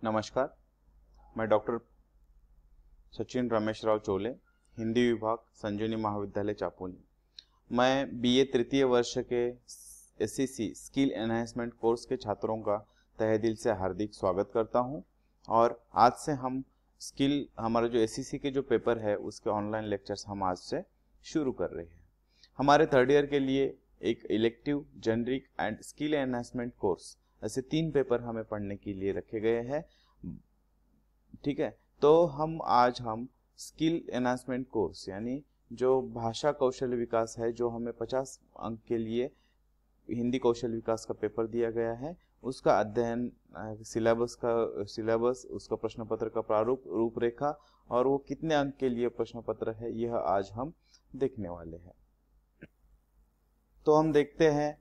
नमस्कार, मैं डॉक्टर सचिन रमेश राव चोले, हिंदी विभाग, संजीवनी महाविद्यालय चापोली। मैं बीए तृतीय वर्ष के एससीसी स्किल एनहांसमेंट कोर्स के छात्रों का तहे दिल से हार्दिक स्वागत करता हूं। और आज से हम हमारा जो एससीसी के जो पेपर है उसके ऑनलाइन लेक्चर्स हम आज से शुरू कर रहे हैं। हमारे थर्ड ईयर के लिए एक elective, generic and skill enhancement course, ऐसे 3 पेपर हमें पढ़ने के लिए रखे गए हैं। ठीक है, तो आज हम स्किल एनहांसमेंट कोर्स यानी जो भाषा कौशल विकास है, जो हमें 50 अंक के लिए हिंदी कौशल विकास का पेपर दिया गया है, उसका अध्ययन, सिलेबस, उसका प्रश्न पत्र का प्रारूप, रूपरेखा और वो कितने अंक के लिए प्रश्न पत्र है, यह आज हम देखने वाले हैं। तो हम देखते हैं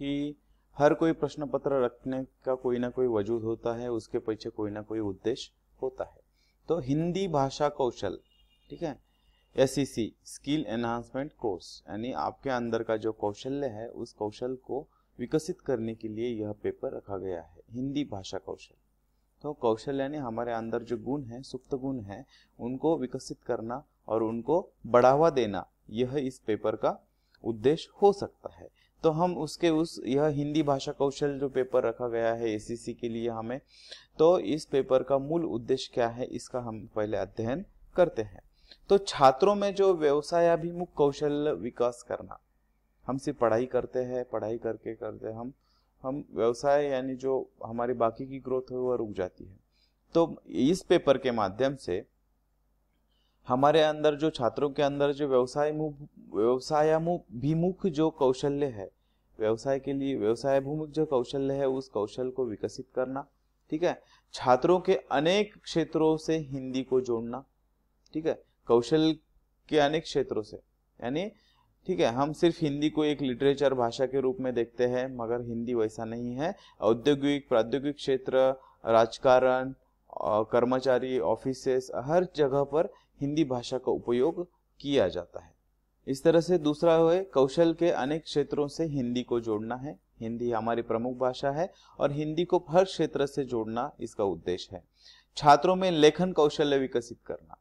कि हर कोई प्रश्न पत्र रखने का कोई ना कोई वजूद होता है, उसके पीछे कोई ना कोई उद्देश्य होता है। तो हिंदी भाषा कौशल, ठीक है, एससीसी स्किल एनहांसमेंट कोर्स यानी आपके अंदर का जो कौशल्य है उस कौशल को विकसित करने के लिए यह पेपर रखा गया है, हिंदी भाषा कौशल। तो कौशल यानी हमारे अंदर जो गुण है, सुप्त गुण है, उनको विकसित करना और उनको बढ़ावा देना, यह इस पेपर का उद्देश्य हो सकता है। तो हम यह हिंदी भाषा कौशल जो पेपर रखा गया है एससीसी के लिए हमें, तो इस पेपर का मूल उद्देश्य क्या है, इसका हम पहले अध्ययन करते हैं। तो छात्रों में जो व्यवसायाभिमुख कौशल विकास करना, हम सिर्फ पढ़ाई करते हैं, पढ़ाई करते हम व्यवसाय यानी जो हमारी बाकी की ग्रोथ है वह रुक जाती है। तो इस पेपर के माध्यम से हमारे अंदर जो छात्रों के अंदर जो व्यवसायाभिमुख जो कौशल्य है, व्यवसाय के लिए व्यवसायाभिमुख जो कौशल्य है उस कौशल को विकसित करना, ठीक है। छात्रों के अनेक क्षेत्रों से हिंदी को जोड़ना, ठीक है, कौशल के अनेक क्षेत्रों से, यानी ठीक है, हम सिर्फ हिंदी को एक लिटरेचर भाषा के रूप में देखते हैं, मगर हिंदी वैसा नहीं है। औद्योगिक, प्राद्योगिक क्षेत्र, राजकारण, कर्मचारी, ऑफिसेस, हर जगह पर हिंदी भाषा का उपयोग किया जाता है। इस तरह से दूसरा है, कौशल के अनेक क्षेत्रों से हिंदी को जोड़ना है। हिंदी हमारी प्रमुख भाषा है और हिंदी को हर क्षेत्र से जोड़ना इसका उद्देश्य है। छात्रों में लेखन कौशल्य विकसित करना,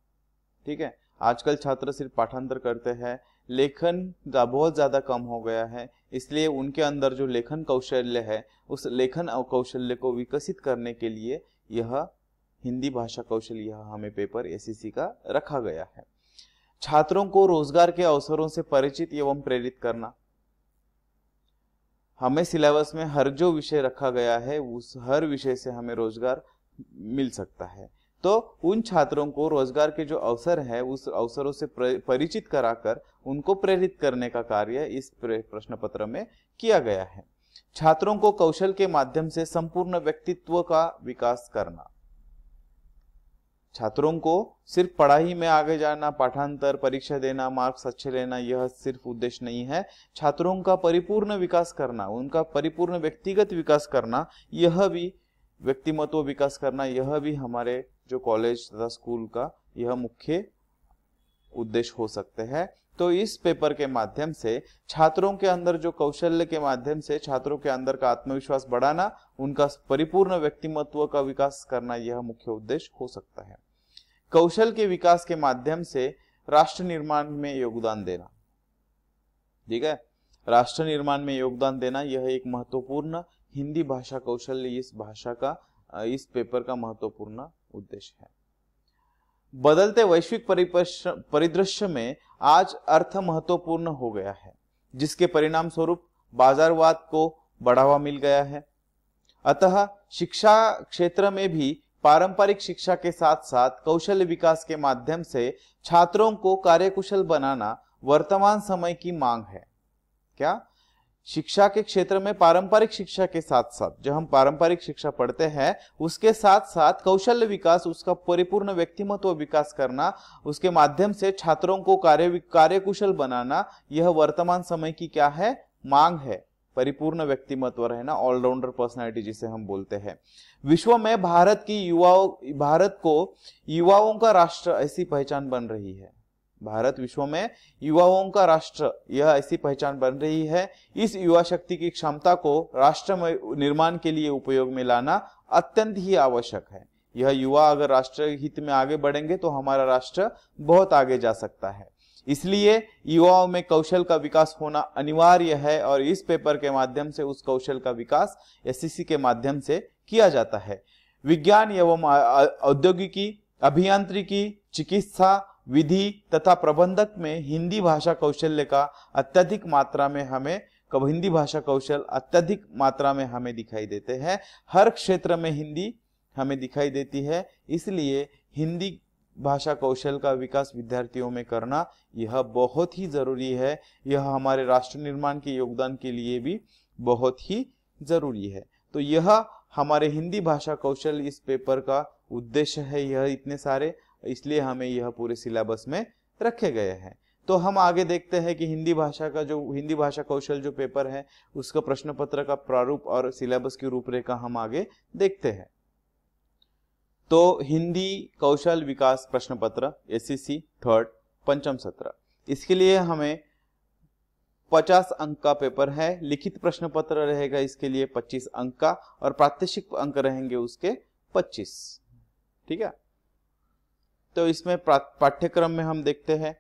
ठीक है। आजकल छात्र सिर्फ पाठांतर करते हैं, लेखन बहुत ज्यादा कम हो गया है, इसलिए उनके अंदर जो लेखन कौशल्य है उस लेखन कौशल्य को विकसित करने के लिए यह हिंदी भाषा कौशल, यह हमें पेपर एससीसी का रखा गया है। छात्रों को रोजगार के अवसरों से परिचित एवं प्रेरित करना, हमें सिलेबस में हर जो विषय रखा गया है उस हर विषय से हमें रोजगार मिल सकता है। तो उन छात्रों को रोजगार के जो अवसर है उस अवसरों से परिचित कराकर उनको प्रेरित करने का कार्य इस प्रश्न पत्र में किया गया है। छात्रों को कौशल के माध्यम से संपूर्ण व्यक्तित्व का विकास करना, छात्रों को सिर्फ पढ़ाई में आगे जाना, पाठांतर, परीक्षा देना, मार्क्स अच्छे लेना, यह सिर्फ उद्देश्य नहीं है। छात्रों का परिपूर्ण विकास करना, उनका परिपूर्ण व्यक्तिगत विकास करना, यह भी व्यक्तिमत्व विकास करना, यह भी हमारे जो कॉलेज तथा स्कूल का यह मुख्य उद्देश्य हो सकते हैं। तो इस पेपर के माध्यम से छात्रों के अंदर जो कौशल्य के माध्यम से छात्रों के अंदर का आत्मविश्वास बढ़ाना, उनका परिपूर्ण व्यक्तिमत्व का विकास करना, यह मुख्य उद्देश्य हो सकता है। कौशल के विकास के माध्यम से राष्ट्र निर्माण में योगदान देना, ठीक है, राष्ट्र निर्माण में योगदान देना, यह एक महत्वपूर्ण हिंदी भाषा कौशल, इस पेपर का महत्वपूर्ण उद्देश्य है। बदलते वैश्विक परिदृश्य में आज अर्थ महत्वपूर्ण हो गया है, जिसके परिणाम स्वरूप बाजारवाद को बढ़ावा मिल गया है। अतः शिक्षा क्षेत्र में भी पारंपरिक शिक्षा के साथ साथ कौशल विकास के माध्यम से छात्रों को कार्यकुशल बनाना वर्तमान समय की मांग है। क्या? शिक्षा के क्षेत्र में पारंपरिक शिक्षा के साथ साथ जो हम पारंपरिक शिक्षा पढ़ते हैं उसके साथ साथ कौशल विकास, उसका परिपूर्ण व्यक्तिमत्व विकास करना, उसके माध्यम से छात्रों को कार्यकुशल बनाना, यह वर्तमान समय की क्या है? मांग है। परिपूर्ण व्यक्तिमत्व रहना, ऑलराउंडर पर्सनालिटी जिसे हम बोलते हैं। विश्व में भारत को युवाओं का राष्ट्र ऐसी पहचान बन रही है। भारत विश्व में युवाओं का राष्ट्र, यह ऐसी पहचान बन रही है। इस युवा शक्ति की क्षमता को राष्ट्र निर्माण के लिए उपयोग में लाना अत्यंत ही आवश्यक है। यह युवा अगर राष्ट्र हित में आगे बढ़ेंगे तो हमारा राष्ट्र बहुत आगे जा सकता है। इसलिए युवाओं में कौशल का विकास होना अनिवार्य है और इस पेपर के माध्यम से उस कौशल का विकास एसएससी के माध्यम से किया जाता है। विज्ञान एवं औद्योगिकी, अभियांत्रिकी, चिकित्सा, विधि तथा प्रबंधक में हिंदी भाषा कौशल का अत्यधिक मात्रा में हमें दिखाई देते हैं। हर क्षेत्र में हिंदी हमें दिखाई देती है, इसलिए हिंदी भाषा कौशल का विकास विद्यार्थियों में करना यह बहुत ही जरूरी है। यह हमारे राष्ट्र निर्माण के योगदान के लिए भी बहुत ही जरूरी है। तो यह हमारे हिंदी भाषा कौशल इस पेपर का उद्देश्य है। यह इतने सारे, इसलिए हमें यह पूरे सिलेबस में रखे गए हैं। तो हम आगे देखते हैं कि हिंदी भाषा कौशल जो पेपर है उसका प्रश्न पत्र का प्रारूप और सिलेबस की रूपरेखा हम आगे देखते हैं। तो हिंदी कौशल विकास प्रश्न पत्र एसएससी 3rd पंचम सत्र, इसके लिए हमें 50 अंक का पेपर है। लिखित प्रश्न पत्र रहेगा इसके लिए 25 अंक का और प्रात्यक्षिक अंक रहेंगे उसके 25। ठीक है। तो इसमें पाठ्यक्रम में हम देखते हैं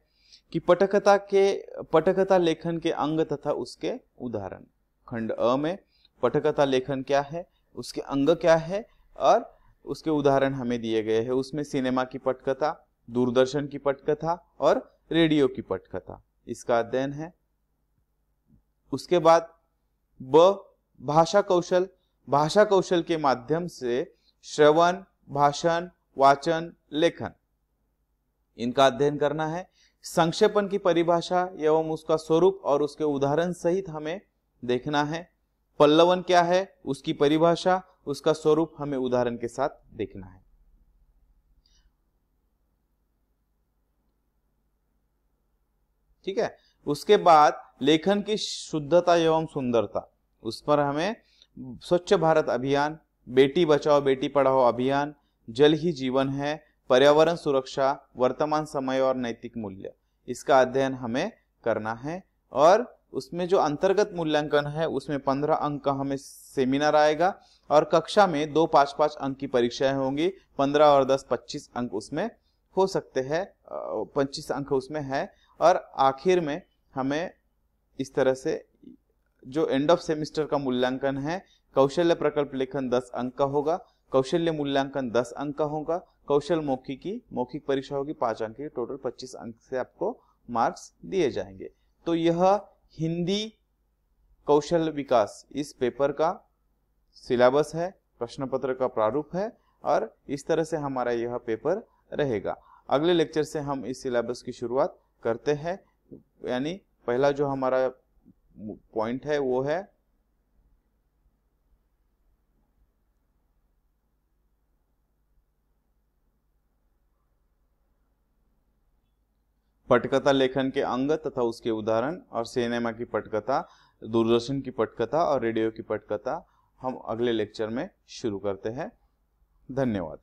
कि पटकथा लेखन के अंग तथा उसके उदाहरण। खंड अ में पटकथा लेखन क्या है, उसके अंग क्या है और उसके उदाहरण हमें दिए गए हैं। उसमें सिनेमा की पटकथा, दूरदर्शन की पटकथा और रेडियो की पटकथा, इसका अध्ययन है। उसके बाद ब भाषा कौशल के माध्यम से श्रवण, भाषण, वाचन, लेखन, इनका अध्ययन करना है। संक्षेपण की परिभाषा एवं उसका स्वरूप और उसके उदाहरण सहित हमें देखना है। पल्लवन क्या है, उसकी परिभाषा, उसका स्वरूप हमें उदाहरण के साथ देखना है। ठीक है। उसके बाद लेखन की शुद्धता एवं सुंदरता, उस पर हमें स्वच्छ भारत अभियान, बेटी बचाओ बेटी पढ़ाओ अभियान, जल ही जीवन है, पर्यावरण सुरक्षा, वर्तमान समय और नैतिक मूल्य, इसका अध्ययन हमें करना है। और उसमें जो अंतर्गत मूल्यांकन है उसमें 15 अंक का हमें सेमिनार आएगा और कक्षा में 2 5-5 अंक की परीक्षाएं होंगी। 15 और 10 25 अंक उसमें हो सकते हैं, 25 अंक उसमें है। और आखिर में हमें इस तरह से जो एंड ऑफ सेमिस्टर का मूल्यांकन है, कौशल्य प्रकल्प लेखन 10 अंक का होगा, कौशल्य मूल्यांकन 10 अंक का होगा, कौशल मौखिक परीक्षा होगी 5 अंक की, टोटल 25 अंक से आपको मार्क्स दिए जाएंगे। तो यह हिंदी कौशल विकास इस पेपर का सिलेबस है, प्रश्न पत्र का प्रारूप है और इस तरह से हमारा यह पेपर रहेगा। अगले लेक्चर से हम इस सिलेबस की शुरुआत करते हैं। यानी पहला जो हमारा पॉइंट है वो है पटकथा लेखन के अंग तथा उसके उदाहरण और सिनेमा की पटकथा, दूरदर्शन की पटकथा और रेडियो की पटकथा हम अगले लेक्चर में शुरू करते हैं। धन्यवाद।